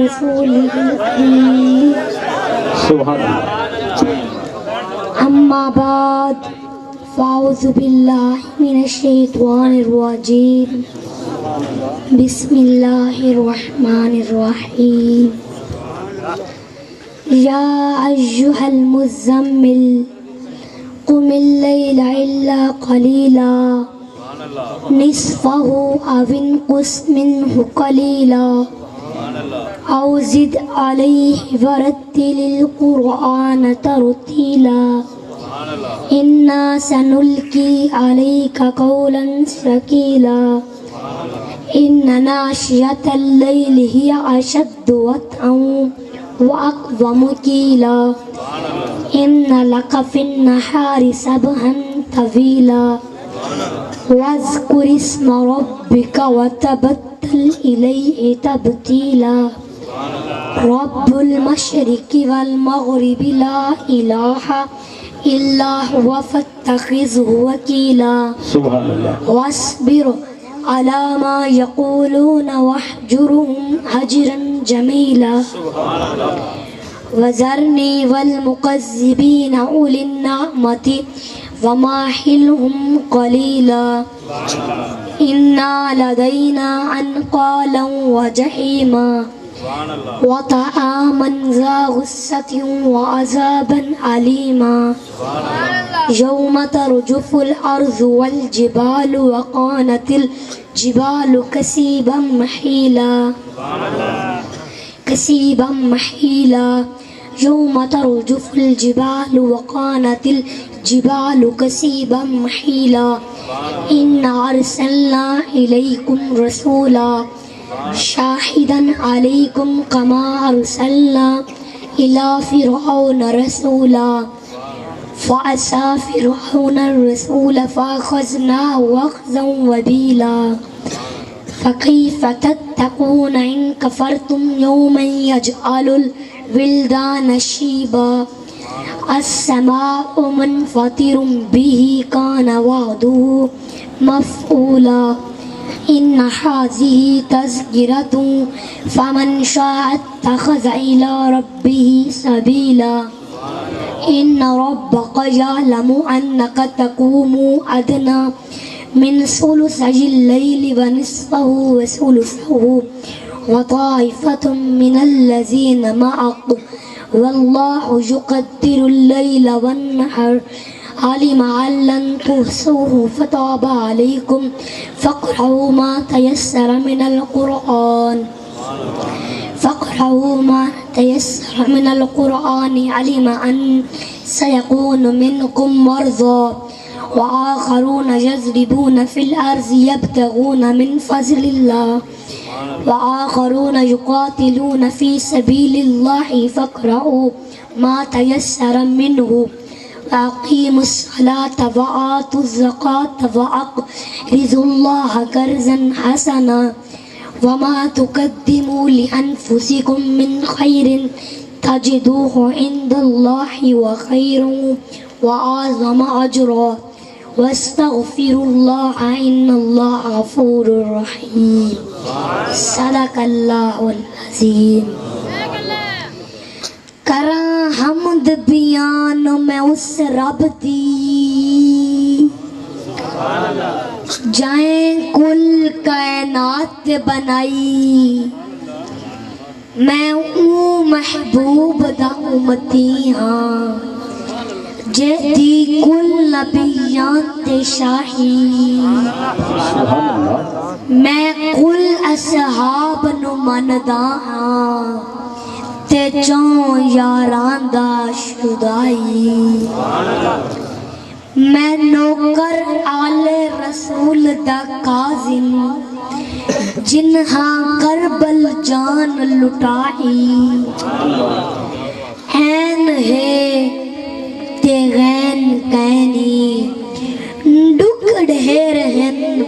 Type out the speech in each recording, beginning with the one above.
رسوله الكريم سبحان اللہ. أما بعد فأعوذ بالله من الشيطان الرجيم بسم الله الرحمن الرحيم يا أيها المزمل قم الليل إلا قليلا نصفه أو انقص منه قليلا أو زد عليه ورتل القرآن ترتيلا إنا سنلقي عليك قولا ثقيلا إن ناشئة الليل هي أشد وطئا وأقوم قيلا إن لك في النهار سبحا طويلا واذكر اسم ربك وتبتل إليه تبتيلا رب المشرق والمغرب لا إله إلا هو فاتخذه وكيلا سبحان اللہ. واصبر على ما يقولون واهجرهم هجرا جميلا وذرني والمكذبين أولي النعمة ومهلهم قليلا إنا لدينا أنقالا وجحيما وطعاما ذا غصة وعذابا أليما يوم ترجف الأرض والجبال وكانت الجبال كثيبا محيلا يوم ترجف الجبال وكانت الجبال كثيبا محيلا إنا أرسلنا إليكم رسولا شاهدا عليكم كما أرسلنا إلى فرعون رسولا فعصى فرعون الرسول فأخذناه أخذا وبيلا فكيف تتقون إن كفرتم يوما يجعل الولدان شيبا السماء منفطر به كان وعده مفعولا إن هذه تذكرة فمن شاء اتخذ إلى ربه سبيلا إن ربك يعلم أنك تقوم أدنى من ثلثي الليل ونصفه وثلثه وطائفة من الذين معك والله يقدر الليل والنهار علم أن لن تحصوه فتاب عليكم فاقرؤوا ما تيسر من القرآن علم أن سيكون منكم مرضى وآخرون يضربون في الأرض يبتغون من فضل الله وآخرون يقاتلون في سبيل الله فاقرؤوا ما تيسر منه وأقيموا الصلاة وآتوا الزكاة وأقرضوا الله قرضا حسنا وما تقدموا لأنفسكم من خير تجدوه عند الله وخيرا وأعظم أجرا واستغفروا الله إن الله غفور رحيم صدق الله العظيم. کراں حمد بیان میں اس رب دی جائیں کل کائنات بنائی میں ہوں محبوب دا امتی ہاں جہدی کل نبیان تے شاہی میں کل اصحاب نو مندا ہاں تے چون یاران دا شدائی میں نوکر آل رسول دا کاظم جنہاں کربل جان لٹائی این ہے تے غین کہنی ڈک ڈھیر ہن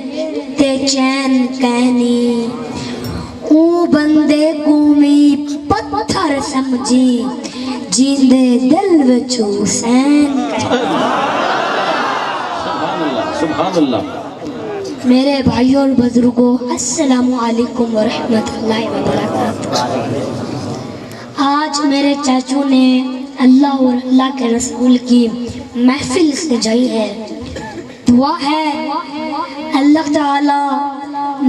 تے چین کہنی او بندے قومی پتھر سمجھی جیندے دل وچ حسین سبحان اللہ. میرے بھائیوں اور بزرگوں، السلام علیکم ورحمۃ اللہ وبرکاتہ۔ آج میرے چاچو نے اللہ اور اللہ کے رسول کی محفل سجائی ہے۔ دعا ہے اللہ تعالی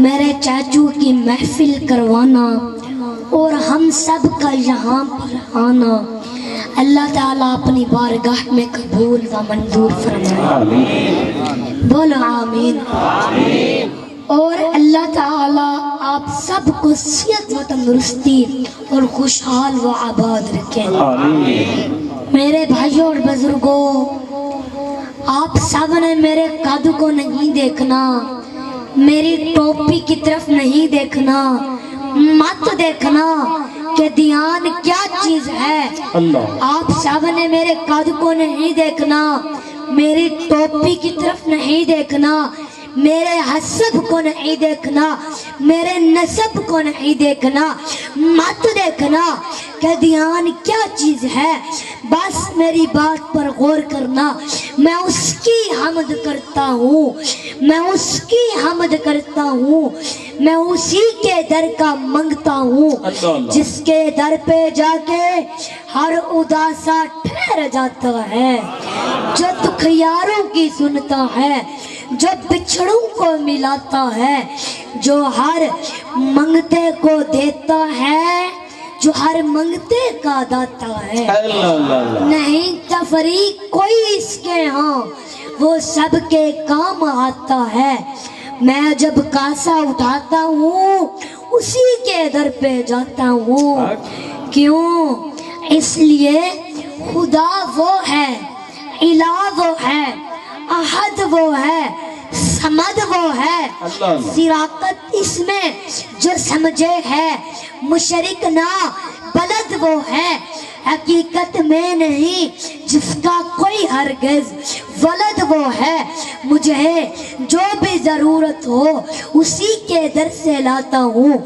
میرے چاچو کی محفل کروانا اور ہم سب کا یہاں پر آنا اللہ تعالیٰ اپنی بارگاہ میں قبول و منظور فرمائے، بولو آمین۔ اور اللہ تعالیٰ آپ سب کو صحت و تندرستی اور خوشحال و آباد رکھے۔ میرے بھائیوں اور بزرگوں، آپ سب نے میرے قد کو نہیں دیکھنا، میری ٹوپی کی طرف نہیں دیکھنا، مت دیکھنا کہ دھیان کیا چیز ہے۔ آپ سب نے میرے قد کو نہیں دیکھنا، میری ٹوپی کی طرف نہیں دیکھنا، میرے حسب کو نہیں دیکھنا، میرے نسب کو نہیں دیکھنا، مت دیکھنا کہ دھیان کیا چیز ہے۔ بس میری بات پر غور کرنا، میں اس کی حمد کرتا ہوں، میں اس کی حمد کرتا ہوں، میں اسی کے در کا منگتا ہوں جس کے در پہ جا کے ہر اداسا ٹھہر جاتا ہے، جو دکھیاروں کی سنتا ہے، جو بچھڑوں کو ملاتا ہے، جو ہر منگتے کو دیتا ہے، جو ہر منگتے کا داتا ہے۔ نہیں تفریق کوئی اس کے ہاں، وہ سب کے کام آتا ہے۔ میں جب کاسا اٹھاتا ہوں اسی کے در پہ جاتا ہوں۔ کیوں؟ اس لیے خدا وہ ہے، الہ وہ ہے، احد وہ ہے، سمد وہ ہے، صراقت اس میں جو سمجھے ہے، مشرک نہ بلد وہ ہے، حقیقت میں نہیں جس کا کوئی ہرگز ولد وہ ہے۔ مجھے جو بھی ضرورت ہو اسی کے در سے لاتا ہوں۔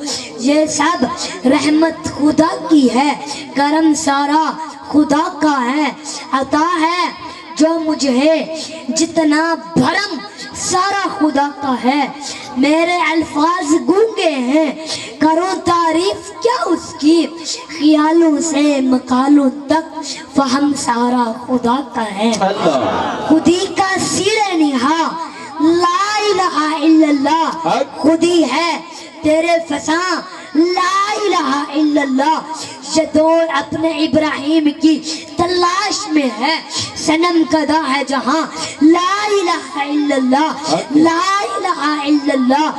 یہ سب رحمت خدا کی ہے، کرم سارا خدا کا ہے، عطا ہے جو مجھے جتنا بھرم سارا خدا کا ہے۔ میرے الفاظ گونگے ہیں، کروں تعریف کیا اس کی، خیالوں سے مقالوں تک فہم سارا خدا کا ہے۔ خودی کا سیر نہا لا الہ الا اللہ، خودی ہے تیرے فساں لا الہ الا اللہ۔ یہ دور اپنے ابراہیم کی تلاش میں ہے، صنم کدا ہے جہاں لا الہ الا اللہ، لا الہ الا اللہ۔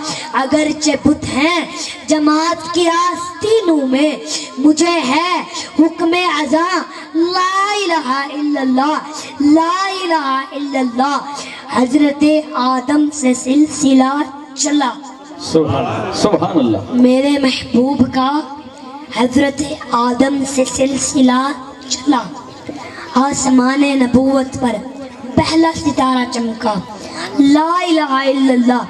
اگرچہ بت ہیں جماعت کی آستینوں میں، مجھے ہے حکم ازاں لا الہ الا اللہ، لا الہ الا اللہ۔ حضرت آدم سے سلسلہ چلا، سبحان اللہ، میرے محبوب کا حضرت آدم سے سلسلہ چلا۔ آسمان نبوت پر پہلا ستارہ چمکا، لا الہ الا اللہ،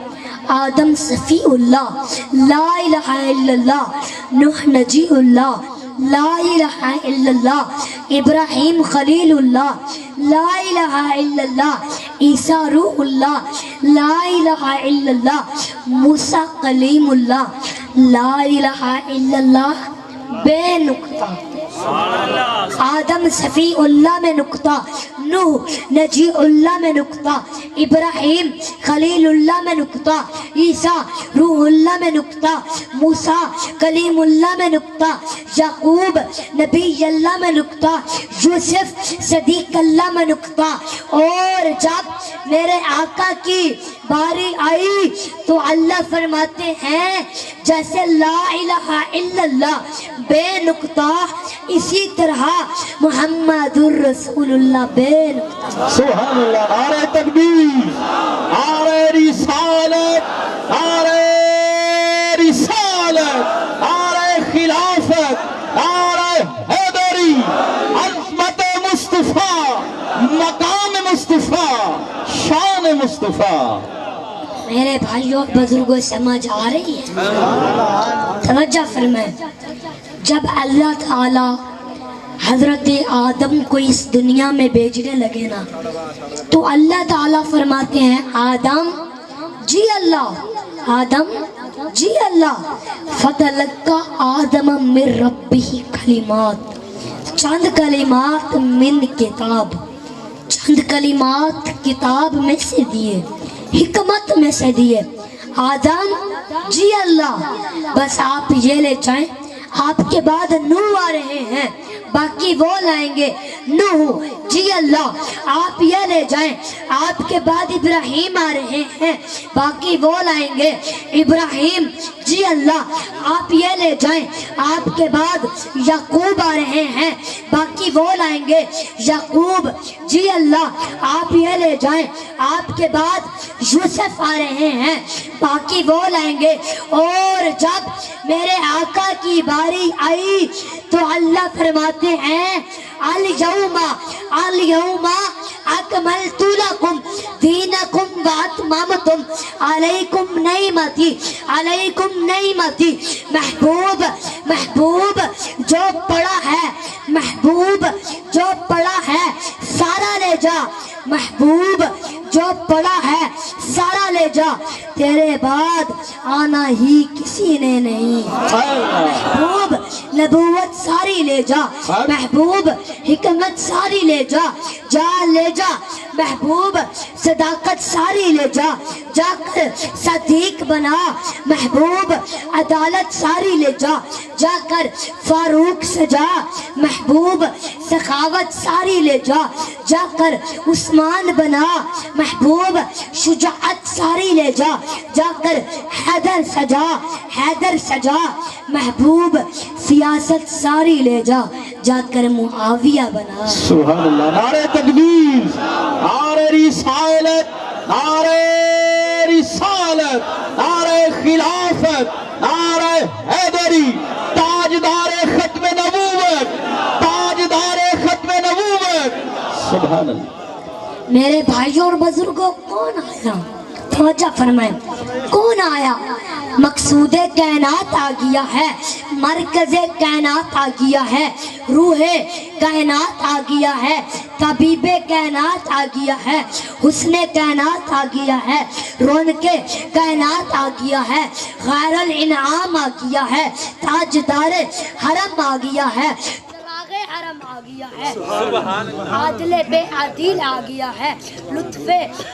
آدم صفی اللہ، لا الہ الا اللہ، نوح نجی اللہ، لا الہ الا اللہ، ابراہیم خلیل اللہ، لا الہ الا اللہ، عیسیٰ روح اللہ، لا الہ الا اللہ، موسیٰ کلیم اللہ، لا الہ الا اللہ بے نقطہ، آدم صفی اللہ میں نقطہ، نوح نجی اللہ میں نقطہ، ابراہیم خلیل اللہ میں نقطہ، عیسیٰ روح اللہ میں نقطہ، موسیٰ کلیم اللہ میں نقطہ، یعقوب نبی اللہ میں نقطہ، یوسف صدیق اللہ میں نقطہ۔ اور جب میرے آقا کی باری آئی تو اللہ فرماتے ہیں جیسے لا الہ الا اللہ بے نقطہ، اسی طرح محمد الرسول اللہ بے نقطہ۔ سبحان اللہ، نعرہ تکبیر، نعرہ رسالت، نعرہ رسالت، نعرہ خلافت، نعرہ حیدری، عظمت مصطفیٰ، مقام مصطفیٰ، شان مصطفیٰ۔ میرے بھائیوں اور بزرگوں سمجھ آ رہی ہے؟ توجہ فرمائیں۔ جب اللہ تعالی حضرت آدم کو اس دنیا میں بھیجنے لگے نا، تو اللہ تعالیٰ فرماتے ہیں آدم جی اللہ آدم جی اللہ فتلقى آدم من ربه کلمات چند کلمات من کتاب چند کلمات کتاب میں سے دیے حکمت میں سے دیے آدم جی اللہ بس آپ یہ لے جائیں آپ کے بعد نوح آ رہے ہیں باقی وہ لائیں گے نوح جی اللہ آپ یہ لے جائیں آپ کے بعد ابراہیم آ رہے ہیں باقی وہ لائیں گے ابراہیم جی اللہ آپ یہ لے جائیں آپ کے بعد یعقوب آ رہے ہیں باقی وہ لائیں گے یعقوب جی اللہ آپ یہ لے جائیں آپ کے بعد یوسف آ رہے ہیں باقی وہ لائیں گے اور جب میرے آقا کی باری آئی تو اللہ فرماتے ہیں الیوم اکملت لکم دینکم واتممتم علیکم نعمتی محبوب جو پڑا ہے محبوب جو پڑا ہے سارا لے جا محبوب جو پڑا ہے سارا لے جا تیرے بعد آنا ہی کسی نے نہیں محبوب نبوت ساری لے جا محبوب حکمت ساری لے جا جا لے جا محبوب صداقت ساری لے جا جا کر صدیق بنا محبوب عدالت ساری لے جا جا کر فاروق سجا محبوب سخاوت ساری لے جا جا کر عثمان بنا محبوب شجاعت ساری لے جا جا کر حیدر سجا محبوب سیاست ساری لے جا جا کر معاویہ بنا سبحان اللہ نعرہ تکبیر نعرہ رسالت نعرہ خلافت نعرہ حیدری تاجدار ختم نبوت سبحان اللہ میرے بھائیوں اور بزرگوں کون آیا توجہ فرمائیں کون آیا مقصود کائنات آ گیا ہے مرکز کائنات آ گیا ہے روح کائنات آ گیا ہے طبیب کائنات آ گیا ہے حسن کائنات آ گیا ہے رونق کائنات آ گیا ہے غیر الانعام آ گیا ہے تاجدار حرم آ گیا ہے حرم آ گیا ہے عادل بے عادل آ گیا ہے لطف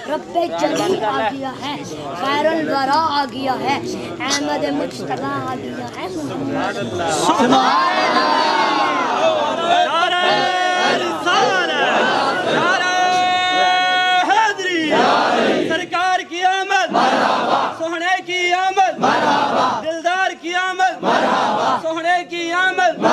رب جلیل آ گیا ہے خیر الورا آ گیا ہے احمد مجتبی آ گیا ہے سبحان اللہ حیدری سرکار کی آمد سوہنے کی آمد دلدار کی آمد سوہنے کی آمد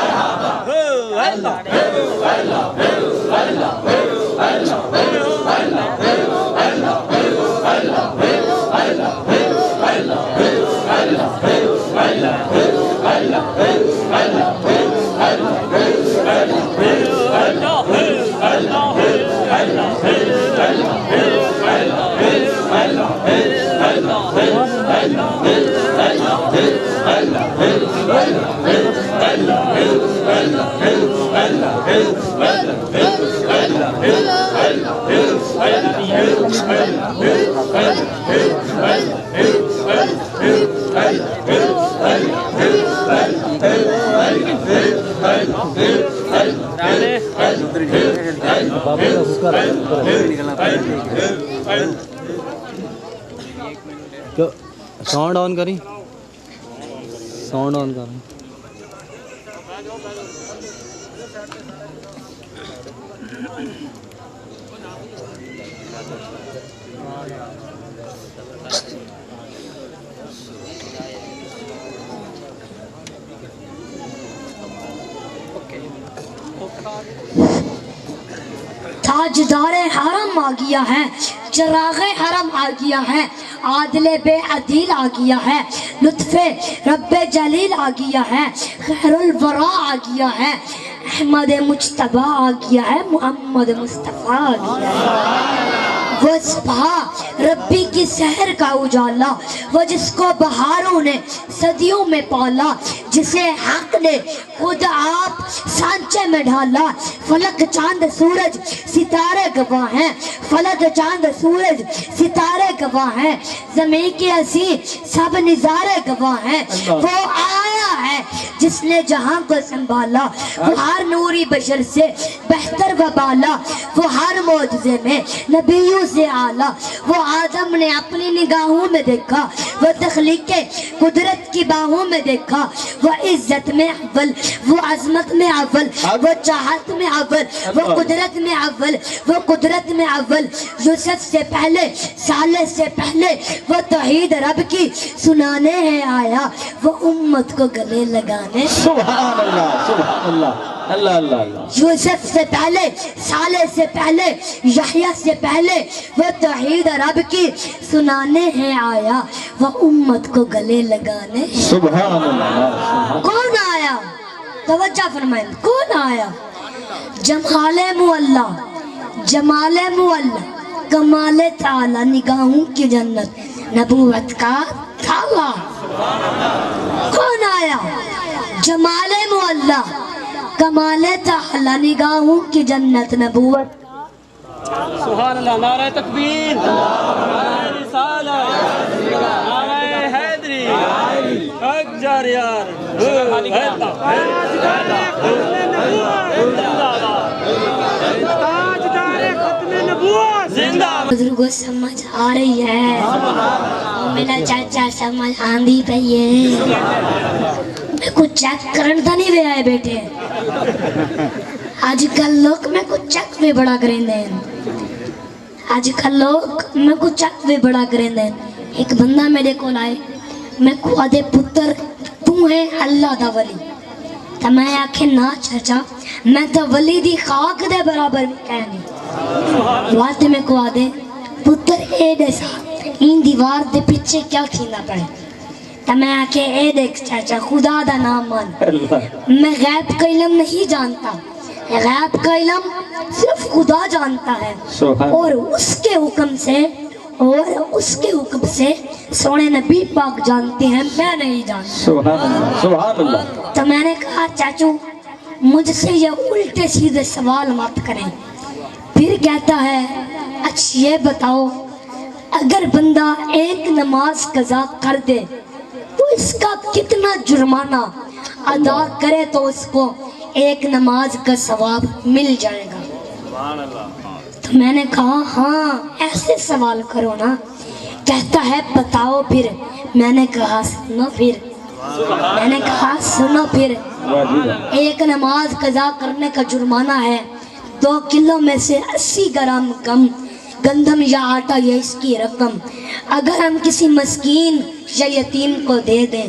ساؤنڈ آن کریں ساؤنڈ آن کریں تاجدار حرم آ گیا ہے چراغ حرم آ گیا ہے عادل بے عدل آ گیا ہے لطف رب جلیل آ گیا ہے خیر الورا آ گیا ہے احمد مجتبی آ گیا ہے محمد مصطفیٰ آ گیا ہے وہ صبح ربی کی سحر کا اجالا وہ جس کو بہاروں نے صدیوں میں پالا جسے حق نے خود آپ سانچے میں ڈھالا. فلک چاند سورج ستارے گواہ ہیں, فلک چاند سورج ستارے گواہ ہیں, زمین کے ہنسی سب نظارے گواہ ہیں. وہ آیا ہے جس نے جہاں کو سنبھالا, وہ ہر نوری بشر سے بہتر و بالا, وہ ہر معجزے میں نبیوں سے اعلیٰ. وہ آدم نے اپنی نگاہوں میں دیکھا, وہ تخلیق قدرت کی باہوں میں دیکھا. وہ عزت میں اول, وہ عظمت میں اول, وہ چاہت میں اول, وہ قدرت میں اول, وہ قدرت میں اول. یوسف سے پہلے, صالح سے پہلے, وہ توحید رب کی سنانے ہے آیا, وہ امت کو گلے لگانے. سبحان اللہ, سبحان اللہ, اللہ اللہ اللہ. یوسف سے پہلے, صالح سے پہلے, یحییٰ سے پہلے, وہ توحید رب کی سنانے ہیں آیا, وہ امت کو گلے لگانے. سبحان اللہ. کون آیا؟ توجہ فرمائیں, کون آیا؟ جمال معلا, جمال معلا, کمال تعالی, نگاہوں کی جنت, نبوت کا تھالا. کون آیا؟ جمال معلا, کمال تعالی, نگاہوں کی جنت, نبوت. سبحان اللہ. نعرہ تکبیر, نعرہ رسالت, نعرہ حیدری, حق جاریار, بزرگوں سمجھ آ رہی ہے, میرا چاچا سمجھ آندھی پئی ہے. میں کچھ چیک کرتا نہیں وے آئے بیٹے, آج کل لوگ میں کچھ چیک بھی بڑا کریں دیں, آج کل لوگ میں کچھ چیک بھی بڑا کریں دیں. ایک بندہ میرے کو لائے, میں کو آدھے پتر تو ہے اللہ دا ولی, تو میں آکھے نا چاچا, میں تو ولی دی خاک دے برابر بھی کہنی. واسطے میں کو آدھے پتر اے دے سا, این دیوار دے پیچھے کیا تھینا پڑے. تو میں آکھے اے دیکھ چاچا, خدا دا نام مان, میں غیب کا علم نہیں جانتا, غیب کا علم صرف خدا جانتا ہے, اور اس کے حکم سے, اور اس کے حکم سے سونے نبی پاک جانتے ہیں, میں نہیں جانتا. سبحان اللہ. تو میں نے کہا چاچو مجھ سے یہ الٹے سیدھے سوال مت کریں. پھر کہتا ہے اچھا یہ بتاؤ, اگر بندہ ایک نماز قضا کر دے تو اس کا کتنا جرمانہ ادا کرے تو اس کو ایک نماز کا ثواب مل جائے گا؟ تو میں نے کہا ہاں ایسے سوال کرو نا. کہتا ہے بتاؤ پھر. میں نے کہا سنو پھر, میں نے کہا سنو پھر. ایک نماز قضا کرنے کا جرمانہ ہے 2 کلو میں سے 80 گرام کم گندم یا آٹا, یا اس کی رقم اگر ہم کسی مسکین یا یتیم کو دے دیں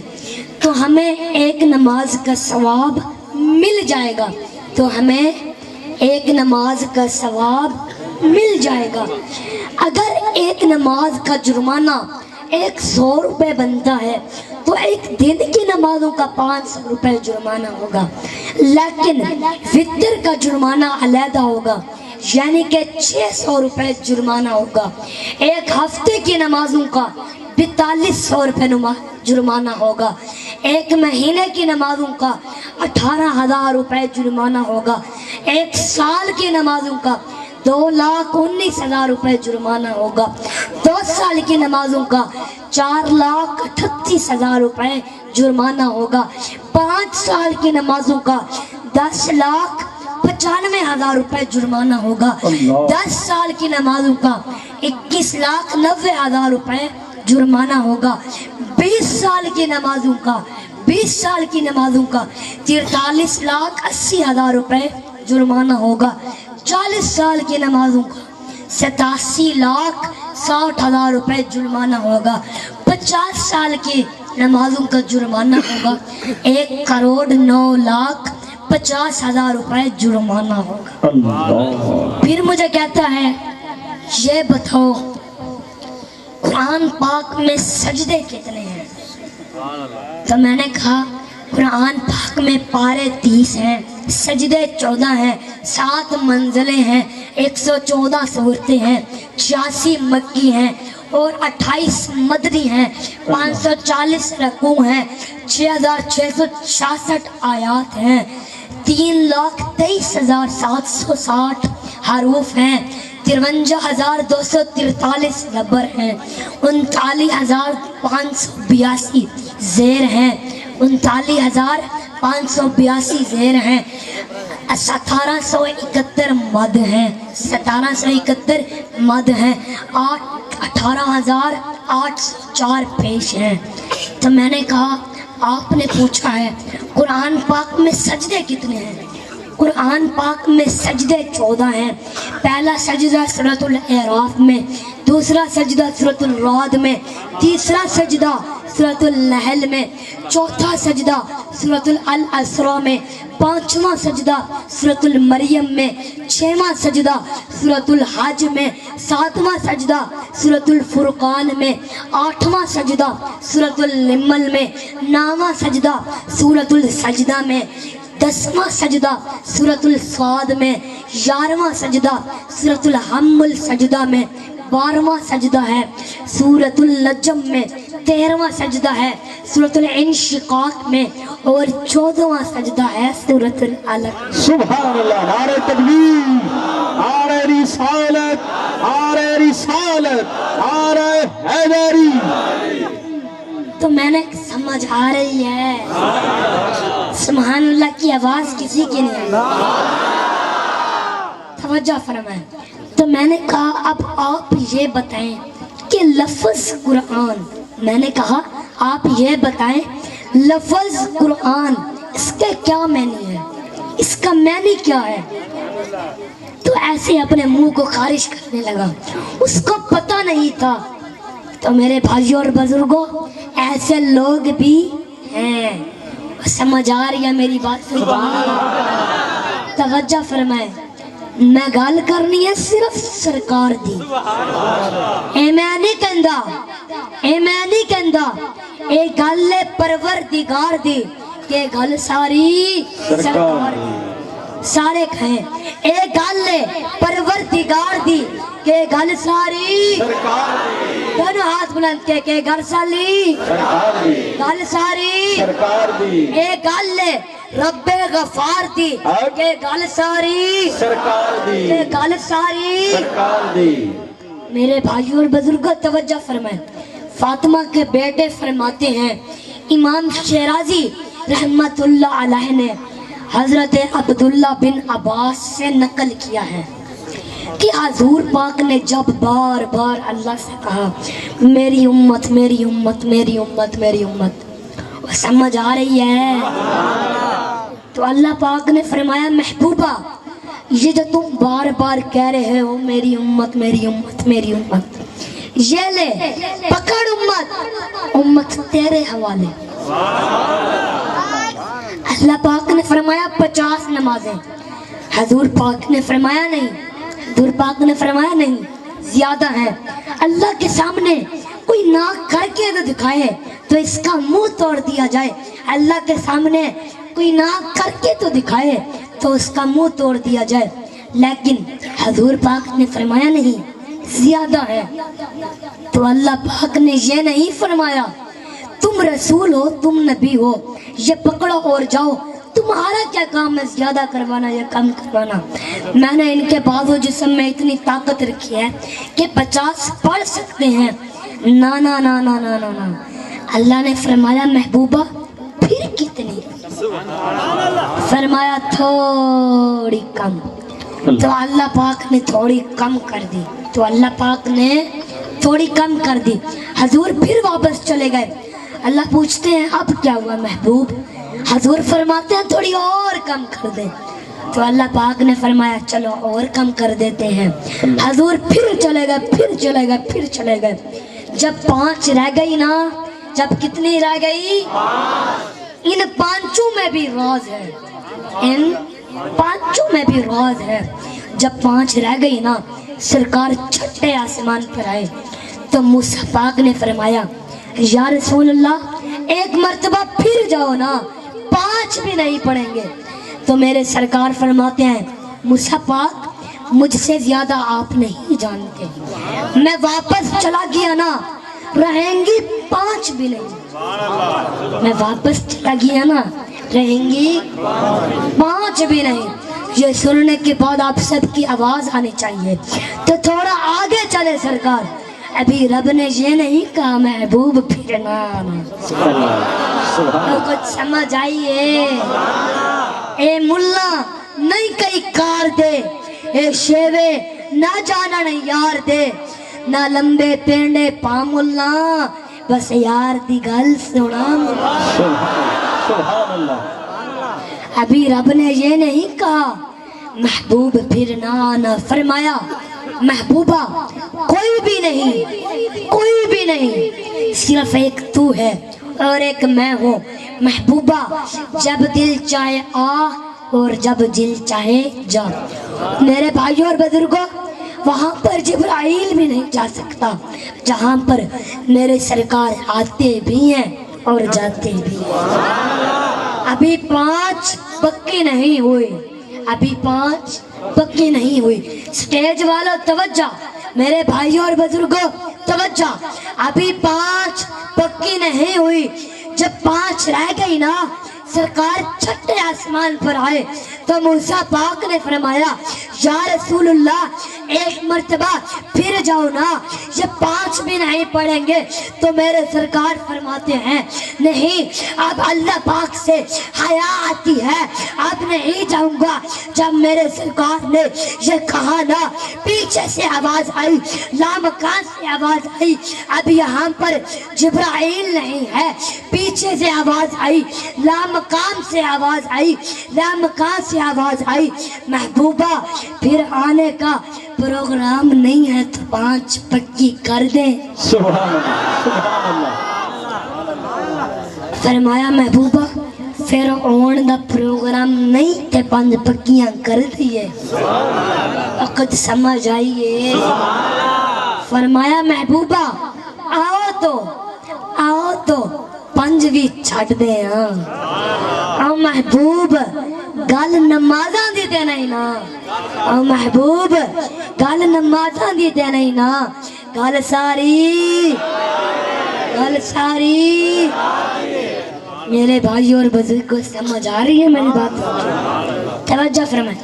تو ہمیں ایک نماز کا ثواب مل جائے گا, تو ہمیں ایک نماز کا ثواب مل جائے گا. اگر ایک نماز کا جرمانہ 100 روپے بنتا ہے تو ایک دن کی نمازوں کا 500 روپے جرمانہ ہوگا, لیکن فطر کا جرمانہ علیحدہ ہوگا, یعنی کہ 600 روپے جرمانہ ہوگا. ایک ہفتے کی نمازوں کا 4200 روپے جرمانہ ہوگا. ایک مہینے کی نمازوں کا 18,000 روپے جرمانہ ہوگا. ایک سال کی نمازوں کا 2,19,000 روپے جرمانہ ہوگا. 2 سال کی نمازوں کا 4,38,000 روپے جرمانہ ہوگا. 5 سال کی نمازوں کا 10,95,000 روپے جرمانہ ہوگا. 10 سال کی نمازوں کا 21,90,000 روپے جرمانہ ہوگا. 20 سال کی نمازوں کا 43,80,000 روپے جرمانہ ہوگا. 40 سال کی نمازوں کا 87,60,000 روپے جرمانہ ہوگا. 50 سال کی نمازوں کا جرمانہ ہوگا 1,09,50,000 روپے جرمانہ ہوگا. پھر مجھے کہتا ہے یہ بتاؤ قرآن پاک میں سجدے کتنے ہیں؟ تو میں نے کہا قرآن پاک میں پارے 30 ہیں, سجدے 14 ہیں, 7 منزلیں ہیں, 114 صورتیں ہیں, 86 مکی ہیں, اور 28 مدنی ہیں، 540 رکوع ہیں، 6666 آیات ہیں، 3,23,760 حروف ہیں، 53,243 ربر ہیں، 39,582 زیر ہیں، 39,582 زیر ہیں، 1771 مد ہیں، 1771 مد ہیں، 18,804 پیش ہیں۔ تو میں نے کہا آپ نے پوچھا ہے قرآن پاک میں سجدے کتنے ہیں؟ قرآن پاک میں سجدے 14 ہیں۔ پہلا سجدہ سورۃ الاعراف میں، دوسرا سجدہ سورۃ الرعد میں، تیسرا سجدہ سورۃ النحل میں، چوتھا سجدہ سورۃ الاسراء میں، پانچواں سجدہ سورۃ المریم میں، چھواں سجدہ سورۃ الحج میں، ساتواں سجدہ سورۃ الفرقان میں، آٹھواں سجدہ سورۃ النمل میں، نواں سجدہ سورۃ السجدہ میں، 10واں سجدہ سورۃ الصاد میں، 11واں سجدہ سورۃ الحم السجدہ میں، 12واں سجدہ ہے سورۃ النجم میں، 13واں سجدہ ہے سورۃ الانشقاق میں، اور 14واں سجدہ ہے سورۃ العلق۔ سبحان اللہ، نعرہ تکبیر، نعرہ رسالت، نعرہ رسالت، نعرہ حیدری۔ تو میں نے سمجھ آ رہی ہے؟ سبحان اللہ کی آواز کسی کی نہیں ہے؟ توجہ فرمائیں۔ تو میں نے کہا اب آپ یہ بتائیں کہ لفظ قرآن، میں نے کہا آپ یہ بتائیں لفظ قرآن اس کے کیا معنی ہے، اس کا معنی کیا ہے؟ تو ایسے اپنے منہ کو خارش کرنے لگا، اس کو پتہ نہیں تھا۔ تو میرے بھائیوں اور بزرگوں ایسے لوگ بھی ہیں، سمجھ آ رہی ہے میری بات؟ توجہ فرمائیں، میں گل کرنی ہے صرف سرکار دی، اے میں نہیں کہندا، اے میں نہیں کہندا، اے گل پروردگار دی، کہ گل ساری سرکار دی، سارے کہیں اے گل پروردگار دی، کہ گل ساری سرکار دی، دونوں ہاتھ بلند کے کہ گل ساری سرکار دی، گل ساری سرکار دی، اے گل رب غفار دی، کہ گل ساری سرکار دی، کہ گل ساری سرکار دی۔ میرے بھائیوں اور بزرگوں توجہ فرمائیں، فاطمہ کے بیٹے فرماتے ہیں، امام شیرازی رحمت اللہ علیہ نے حضرت عبداللہ بن عباس سے نقل کیا ہے کہ حضور پاک نے جب بار بار اللہ سے کہا میری امت میری امت میری امت میری امت، وہ سمجھ آ رہی ہے؟ تو اللہ پاک نے فرمایا محبوبہ یہ جو تم بار بار کہہ رہے ہو میری امت میری امت میری امت، یہ لے پکڑ امت، امت تیرے حوالے۔ اللہ پاک نے فرمایا 50 نمازیں، حضور پاک نے فرمایا نہیں، حضور پاک نے فرمایا نہیں زیادہ ہیں۔ اللہ کے سامنے کوئی ناک کر کے تو دکھائے تو اس کا منہ توڑ دیا جائے، اللہ کے سامنے کوئی ناک کر کے تو دکھائے تو اس کا منہ توڑ دیا جائے، لیکن حضور پاک نے فرمایا نہیں زیادہ ہے۔ تو اللہ پاک نے یہ نہیں فرمایا تم رسول ہو تم نبی ہو یہ پکڑو اور جاؤ، تمہارا کیا کام ہے زیادہ کروانا یا کم کروانا؟ میں نے ان کے بازو جسم میں اتنی طاقت رکھی ہے کہ 50 پڑھ سکتے ہیں، نا نا نا نا نا نا نا۔ اللہ نے فرمایا محبوبہ پھر کتنی؟ فرمایا تھوڑی کم۔ تو اللہ پاک نے تھوڑی کم کر دی، تو اللہ پاک نے تھوڑی کم کر دی، حضور پھر واپس چلے گئے۔ اللہ پوچھتے ہیں اب کیا ہوا محبوب؟ حضور فرماتے ہیں تھوڑی اور کم کر دیں۔ تو اللہ پاک نے فرمایا چلو اور کم کر دیتے ہیں۔ حضور پھر چلے گئے پھر چلے گئے پھر چلے گئے، جب 5 رہ گئی نا، جب کتنی رہ گئی؟ 5۔ ان 5 میں بھی راز ہے، ان 5 میں بھی راز ہے۔ جب 5 رہ گئی نا، سرکار چھٹے آسمان پر آئے تو موسیٰ پاک نے فرمایا یا رسول اللہ ایک مرتبہ پھر جاؤ نا، 5 بھی نہیں پڑھیں گے۔ تو میرے سرکار فرماتے ہیں موسیٰ پاک مجھ سے زیادہ آپ نہیں جانتے. میں واپس چلا گیا نا رہیں گی 5 بھی نہیں. میں واپس چلا گیا نا رہیں گی 5 بھی نہیں. یہ سننے کے بعد آپ سب کی آواز آنی چاہیے. تو تھوڑا آگے چلے سرکار. ابھی رب نے یہ نہیں کہا محبوب پھرنا آنا. تو کچھ سمجھ آئیے. اے ملا نہیں کئی کار دے, اے شیوے نہ جانا نہیں یار دے, نہ لمبے پینڈے پاملا بس یار دی گل سنا. سبحان اللہ. ابھی رب نے یہ نہیں کہا محبوب پھرنا آنا. فرمایا محبوبہ کوئی بھی نہیں, کوئی بھی نہیں, صرف ایک تو ہے اور ایک میں ہوں. محبوبہ جب دل چاہے آ اور جب دل چاہے جا. میرے بھائیوں اور بزرگوں, وہاں پر جبرائیل بھی نہیں جا سکتا جہاں پر میرے سرکار آتے بھی ہیں اور جاتے بھی ہیں. ابھی 5 پکی نہیں ہوئی, ابھی 5 پکی نہیں ہوئی. سٹیج والوں توجہ, میرے بھائیوں اور بزرگوں توجہ, ابھی 5 پکی نہیں ہوئی. جب 5 رہ گئی نا, سرکار چھٹے آسمان پر آئے تو موسیٰ پاک نے فرمایا یا رسول اللہ ایک مرتبہ پھر جاؤ نا. یہ 5 بھی نہیں پڑھیں گے تو میرے سرکار فرماتے ہیں نہیں, اب اللہ پاک سے حیا آتی ہے, اب نہیں جاؤں گا. جب میرے سرکار نے یہ کہا نا, پیچھے سے آواز آئی, لامکان سے آواز آئی. اب یہاں پر جبرائیل نہیں ہے, پیچھے سے آواز آئی, لامکان سے آواز آئی, لامکان سے آواز آئی. محبوبہ پھر آنے کا پروگرام نہیں ہے تو 5 پکی کر دیں. سبحان اللہ. سبحان اللہ. فرمایا محبوبہ پھر آن دا پروگرام نہیں تے 5 پکیاں کر دیے. وقت سمجھ آئیے. فرمایا محبوبہ آؤ تو 5 بھی چھٹ دے. او محبوب گل نمازاں دی تے نہیں نا, او محبوب گل نمازاں دی تے نہیں نا, گل ساری میرے بھائی اور بزرگ کو سمجھ آ رہی ہے میری بات؟ توجہ فرمائیں.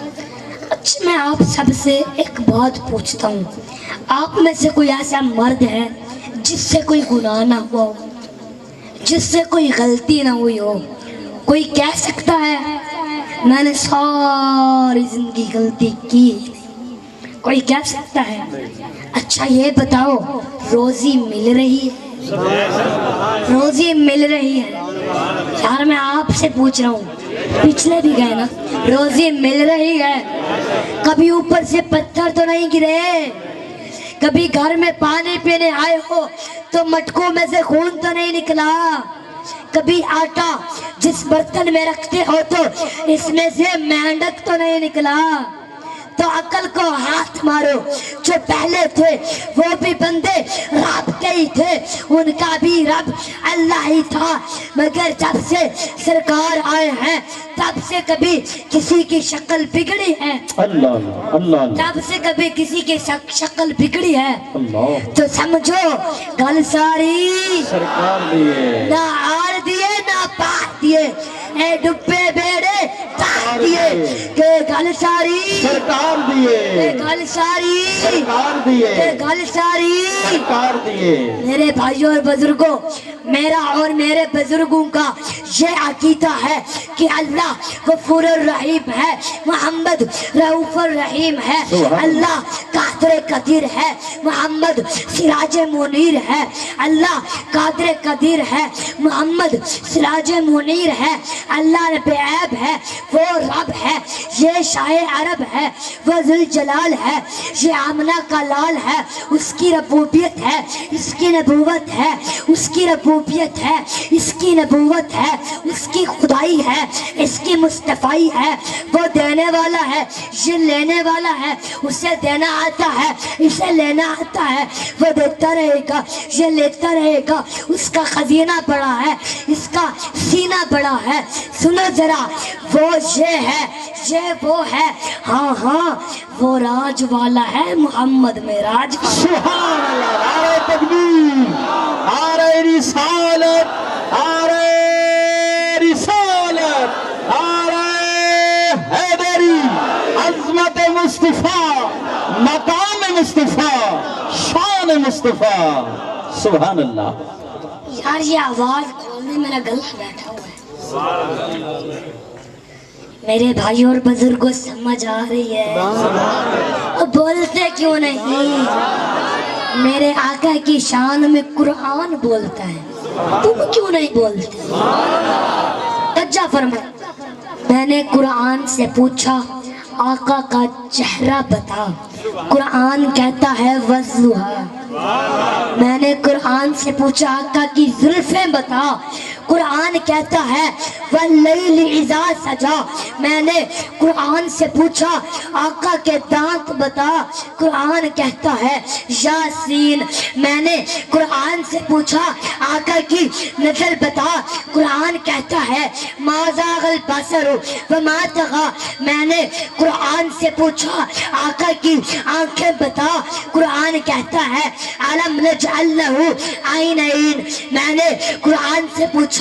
اچھا میں آپ سب سے ایک بات پوچھتا ہوں, آپ میں سے کوئی ایسا مرد ہے جس سے کوئی گناہ نہ ہوا ہو, جس سے کوئی غلطی نہ ہوئی ہو؟ کوئی کہہ سکتا ہے میں نے ساری زندگی غلطی کی نہیں؟ کوئی کہہ سکتا ہے؟ اچھا یہ بتاؤ روزی مل رہی ہے؟ روزی مل رہی ہے یار, میں آپ سے پوچھ رہا ہوں, پچھلے بھی گئے نا, روزی مل رہی ہے؟ کبھی اوپر سے پتھر تو نہیں گرے؟ کبھی گھر میں پانی پینے آئے ہو تو مٹکوں میں سے خون تو نہیں نکلا؟ کبھی آٹا جس برتن میں رکھتے ہو تو اس میں سے مینڈک تو نہیں نکلا؟ تو عقل کو ہاتھ مارو, جو پہلے تھے وہ بھی بندے رب کے ہی تھے, ان کا بھی رب اللہ ہی تھا, مگر جب سے سرکار آئے ہیں تب سے کبھی کسی کی شکل بگڑی ہے؟ اللہ اللہ. تب سے کبھی کسی کی شکل بگڑی ہے؟ اللہ. تو سمجھو گل ساری سرکار دیے, نہ آر دیے نہ پار دیے, اے ڈبے بیڑے تار دیے, کہ گل ساری سرکار دیے, کہ گل ساری سرکار دیے, کہ گل ساری. سرکار دیے. میرے بھائیوں اور بزرگوں, میرا اور میرے بزرگوں کا یہ عقیدہ ہے کہ اللہ غفور الرحیم ہے, محمد رؤوف الرحیم ہے, اللہ قادر قدیر ہے, محمد سراج منیر ہے, اللہ قادر قدیر ہے, محمد سراج منیر ہے, اللہ رب عیب ہے, وہ رب ہے, یہ شاہ عرب ہے, وہ ذوالجلال ہے, یہ آمنہ کا لال ہے, اس کی ربوبیت ہے, اس کی نبوت ہے, اس کی ربوبیت ہے, اس کی نبوت ہے, اس کی خدائی ہے، اس کی مصطفیٰ ہے، وہ دینے والا ہے، یہ لینے والا ہے، اسے دینا آتا ہے، اسے لینا آتا ہے، وہ دیتا رہے گا، یہ لیتا رہے گا، اس کا خزینہ بڑا ہے، اس کا سینہ بڑا ہے۔ سنو ذرا، وہ یہ ہے، یہ وہ ہے، ہاں ہاں وہ راج والا ہے، محمد معراج والا۔ سبحان اللہ، نعرہ تکبیر، نعرہ رسالت، نعرہ رسالت، نعرہ حیدری، عظمت مصطفیٰ، مقام مصطفیٰ، شان مصطفیٰ، سبحان اللہ۔ یار یہ آواز کھولنے میرا گلا بیٹھا ہوا ہے۔ میرے بھائی اور بزرگوں سمجھ آ رہی ہے؟ اب بولتے کیوں نہیں؟ میرے آقا کی شان میں قرآن بولتا ہے، تم کیوں نہیں بولتے؟ توجہ فرما، میں نے قرآن سے پوچھا آقا کا چہرہ بتا، قرآن کہتا ہے وضحیٰ۔ میں نے قرآن سے پوچھا آقا کی زلفیں بتا، قرآن کہتا ہے واللیل اذا سجا۔ میں نے قرآن سے پوچھا آقا کے دانت بتا، قرآن کہتا ہے یاسین۔ میں نے قرآن سے پوچھا آقا کی نظر بتا، قرآن کہتا ہے ما زاغ البصر وما طغی۔ میں نے قرآن سے پوچھا آقا کی آنکھیں بتا، قرآن کہتا ہے علم نجعل لہ عینین۔ میں نے قرآن سے پوچھا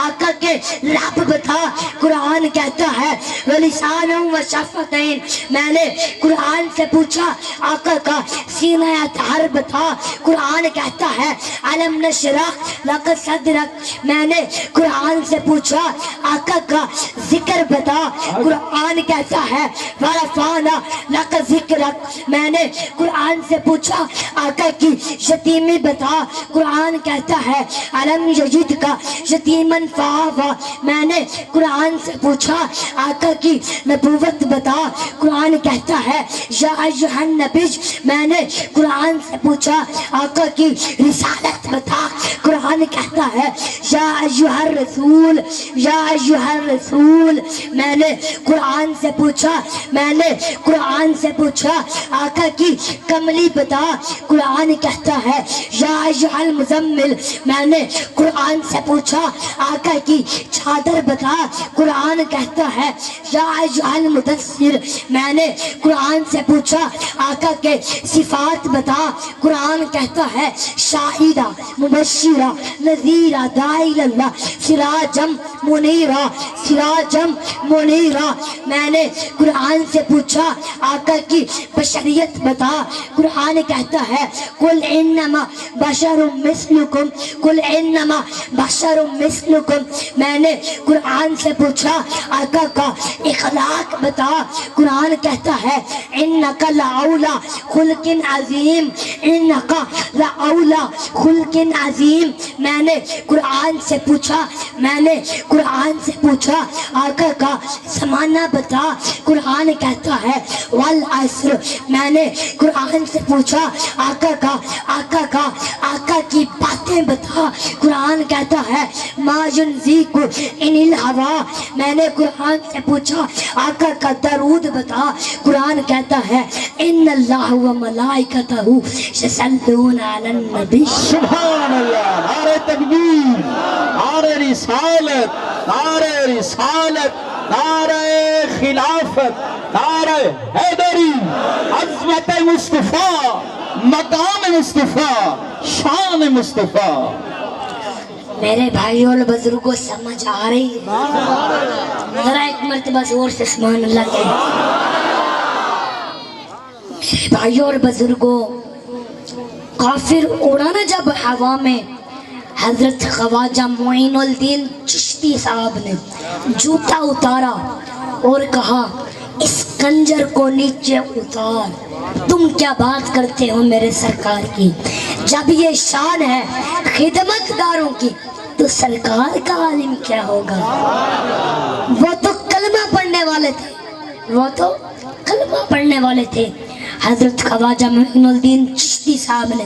آقا کے لب بتا، قرآن کہتا ہے ولسان و شفتین۔ میں نے قرآن سے پوچھا آقا کا سینہ اطہر بتا، قرآن کہتا ہے علم نشرح لک صدرک۔ میں نے قرآن سے پوچھا آقا کا ذکر بتا، قرآن کہتا ہے ورفعنا لک ذکرک۔ میں نے قرآن سے پوچھا آقا کی یتیمی بتا، قرآن کہتا ہے علم یجدک یتیمن فآویٰ۔ میں نے قرآن سے پوچھا آقا کی نبوت بتا، قرآن کہتا ہے یا ایھا النبی۔ میں نے قرآن سے پوچھا آقا کی رسالت بتا، قرآن کہتا ہے یا ایھا الرسول، یا ایھا الرسول۔ میں نے قرآن سے پوچھا، میں نے قرآن سے پوچھا آقا کی کملی بتا، قرآن کہتا ہے یا ایھا المزمل۔ میں نے قرآن سے پوچھا آقا کی چادر بتا، قرآن کہتا ہے یا ایھا المدثر۔ میں نے قرآن سے پوچھا آقا کے صفات بتا، قرآن کہتا ہے شاہدہ مبشرہ نذیرہ داعی اللہ سراجم منیرہ، سراجم منیرہ۔ میں نے قرآن سے پوچھا آقا کی بشریت بتا، قرآن کہتا ہے قل انما بشر مثلکم، قل انما بشر مثلکم۔ میں نے قرآن سے پوچھا آقا کا اخلاق بتا، قرآن کہتا ہے انک لعلی خلق عظیم، انک لعلی خلق عظیم۔ میں نے قرآن سے پوچھا، میں نے قرآن سے پوچھا آقا کا زمانہ بتا، قرآن کہتا ہے والعصر۔ میں نے قرآن سے پوچھا آقا کا باتیں بتا، قرآن کہتا ہے ما ينزیک ان الہوا۔ میں نے قرآن سے پوچھا آقا کا درود بتا، قرآن کہتا ہے ان اللہ و ملائکتہ یصلون علی النبی۔ سبحان اللہ، نعرہ تکبیر، نعرہ رسالت، نعرہ رسالت، نعرہ خلافت، نعرہ حیدری، عظمت مصطفیٰ، مقام مصطفیٰ، شان مصطفیٰ۔ میرے بھائیوں اور بزرگوں سمجھ آ رہی ہے؟ ذرا ایک مرتبہ زور سے سبحان اللہ کہیں۔ میرے بھائیوں اور بزرگوں، کافر اڑا نا جب ہوا میں، حضرت خواجہ معین الدین چشتی صاحب نے جوتا اتارا اور کہا اس کنجر کو نیچے اتار، تم کیا بات کرتے ہو میرے سرکار کی؟ جب یہ شان ہے خدمت گاروں کی تو سرکار کا عالم کیا ہوگا؟ وہ تو کلمہ پڑھنے والے تھے، وہ تو کلمہ پڑھنے والے تھے۔ حضرت خواجہ معین الدین چشتی صاحب نے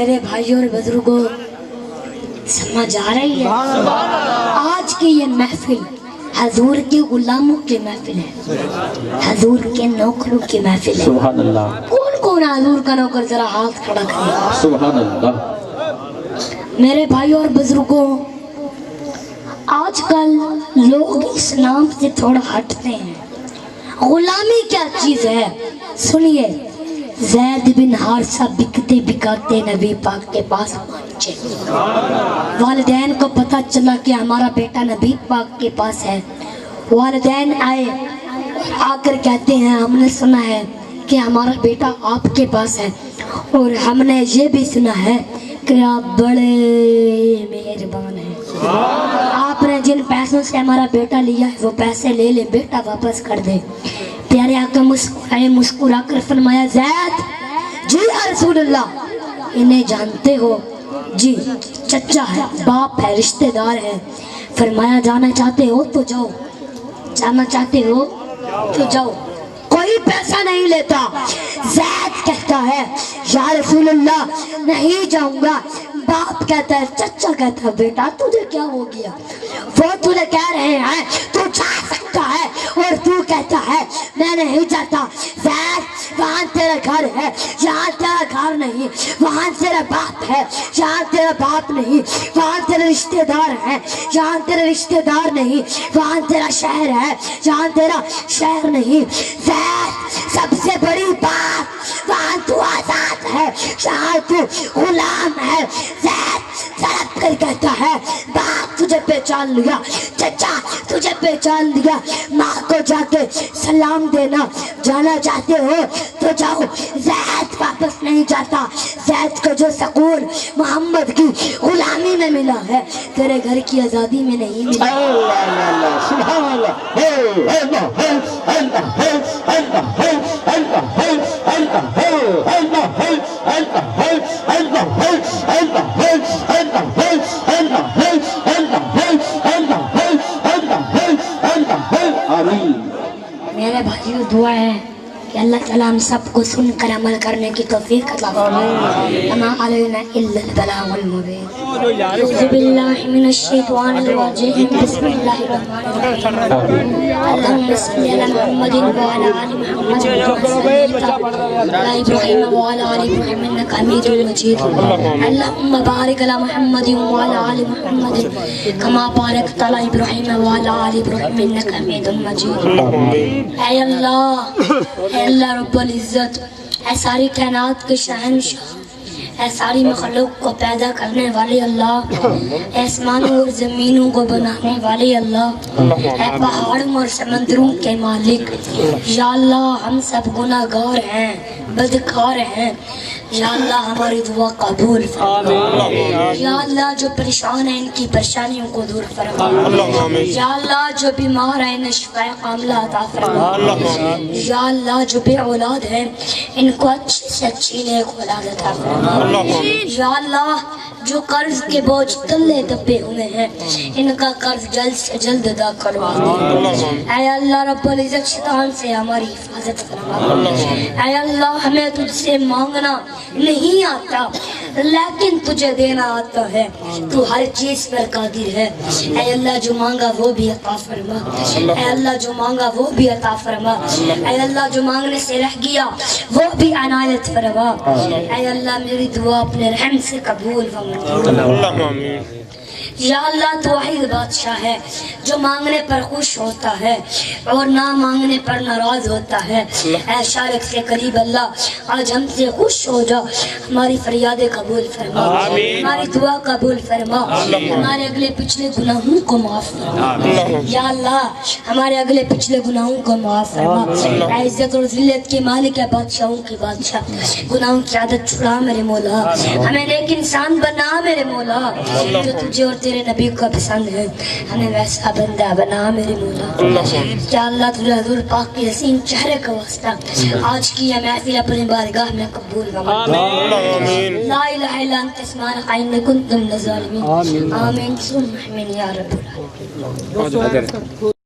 میرے بھائیوں اور بزرگوں سمجھ آ رہی ہے؟ آج کی یہ محفل حضور کے غلاموں کی محفل ہے، حضور کے نوکروں کی محفل ہے۔ سبحان اللہ، کون کون حضور کا نوکر؟ ذرا ہاتھ کھڑا کرے۔ سبحان اللہ۔ میرے بھائیوں اور بزرگوں، آج کل لوگ اسلام سے تھوڑا ہٹتے ہیں۔ غلامی کیا چیز ہے؟ سنیے، زید بن حارثہ بکتے بکاتے نبی پاک کے پاس پہنچے۔ والدین کو پتہ چلا کہ ہمارا بیٹا نبی پاک کے پاس ہے۔ والدین آئے، آ کر کہتے ہیں ہم نے سنا ہے کہ ہمارا بیٹا آپ کے پاس ہے، اور ہم نے یہ بھی سنا ہے کہ آپ بڑے مہربان ہیں۔ آپ نے جن پیسوں سے ہمارا بیٹا لیا ہے وہ پیسے لے لے، بیٹا واپس کر دے۔ پیارے آقا مسکرا کر فرمایا، زید جی یا رسول اللہ، انہیں جانتے ہو؟ جی، چچا ہے، باپ ہے، رشتہ دار ہے۔ فرمایا جانا چاہتے ہو تو جاؤ، جانا چاہتے ہو تو جاؤ، کوئی پیسہ نہیں لیتا۔ زید کہتا ہے یا رسول اللہ نہیں جاؤں گا۔ باپ کہتا ہے، چچا کہتا ہے، بیٹا تجھے کیا ہو گیا؟ وہ تجھے کہہ رہے ہیں تو جا سکتا ہے، اور تو کہتا ہے میں نہیں جاتا۔ زید، وہاں تیرا گھر ہے، یہاں تیرا گھر نہیں۔ وہاں تیرا باپ ہے، یہاں تیرا باپ نہیں۔ وہاں تیرے رشتہ دار ہیں، یہاں تیرے رشتہ دار نہیں۔ وہاں تیرا شہر ہے، یہاں تیرا شہر نہیں۔ زید، سب سے بڑی بات، وہاں تو آزاد ہے، یہاں تو غلام ہے۔ زید تڑپ کر کہتا ہے، باپ تجھے پہچان لیا، چچا تجھے پہچان لیا، ماں کو جا کے سلام دینا۔ جانا چاہتے ہو تو جاؤ۔ زید واپس نہیں جاتا۔ زید کو جو سکون محمد کی غلامی میں ملا ہے، تیرے گھر کی آزادی میں نہیں ملا۔ اللہ اللہ اللہ، سبحان اللہ، اللہ اللہ اللہ اللہ میرے بھائیو، دعا ہے کہ اللہ تعالیٰ ہم سب کو سن کر عمل کرنے کی توفیق عطا فرمائے۔ وما علینا الا البلاغ المبین۔ اعوذ باللہ من الشیطان الرجیم، بسم اللہ الرحمن الرحیم۔ اللہم صل علی محمد وعلی آل محمد کما صلیت علی ابراہیم وعلی آل ابراہیم انک حمید مجید۔ اللہم بارک علی محمد وعلی آل محمد کما بارکت علی ابراہیم وعلی آل ابراہیم انک حمید مجید۔ اے اللہ، اے اللہ رب العزت، اے ساری کائنات کے شہنشاہ، اے ساری مخلوق کو پیدا کرنے والے اللہ، اے آسمانوں اور زمینوں کو بنانے والے اللہ، اے پہاڑوں اور سمندروں کے مالک، یا اللہ ہم سب گناہ گار ہیں، بدکار ہیں، یا اللہ ہماری دعا قبول فرما۔ یا اللہ جو پریشان ہیں ان کی پریشانیوں کو دور فرما۔ یا اللہ جو بیمار ہیں انہیں شفا کاملہ عطا فرما۔ یا اللہ جو بے اولاد ہیں ان کو اچھی سے اچھی نیک اولاد عطا فرما۔ یا اللہ جو قرض کے بوجھ تلے دبے ہوئے ہیں ان کا قرض جلد سے جلد ادا کروا دے۔ اے اللہ رب العزت، شیطان سے ہماری حفاظت فرما۔ اے اللہ ہمیں تجھ سے مانگنا نہیں آتا لیکن تجھے دینا آتا ہے، تو ہر چیز پر قادر ہے۔ اے اللہ جو مانگا وہ بھی عطا فرما، اے اللہ جو مانگا وہ بھی عطا فرما، اے اللہ جو مانگنے سے رہ گیا وہ بھی عنایت فرما۔ اے اللہ میری دعا اپنے رحم سے قبول فرما۔ یا اللہ تو واحد بادشاہ ہے جو مانگنے پر خوش ہوتا ہے اور نہ مانگنے پر ناراض ہوتا ہے۔ اے شارق سے قریب اللہ، آج ہم سے خوش ہو جا، ہماری فریادیں قبول فرما، ہماری دعا قبول فرما، ہمارے اگلے پچھلے گناہوں کو معاف فرما۔ یا اللہ ہمارے اگلے پچھلے گناہوں کو معاف فرما۔ اے عزت اور ذلت کے مالک ہے، بادشاہوں کی بادشاہ، گناہوں کی عادت چھڑا میرے مولا، ہمیں نیک انسان بنا میرے مولا، جو تجھے اور تیرے نبی کو پسند ہے، ہمیں ویسا بندہ بنا میرے مولا۔ یا اللہ تجھے حضور پاک کی حسین چہرے کا واسطہ آج کی یہ محفل اپنی بارگاہ میں قبول فرما۔ لا الہ الا انت سبحانک انی کنت من الظالمین۔ آمین ثم آمین یا رب العالمین۔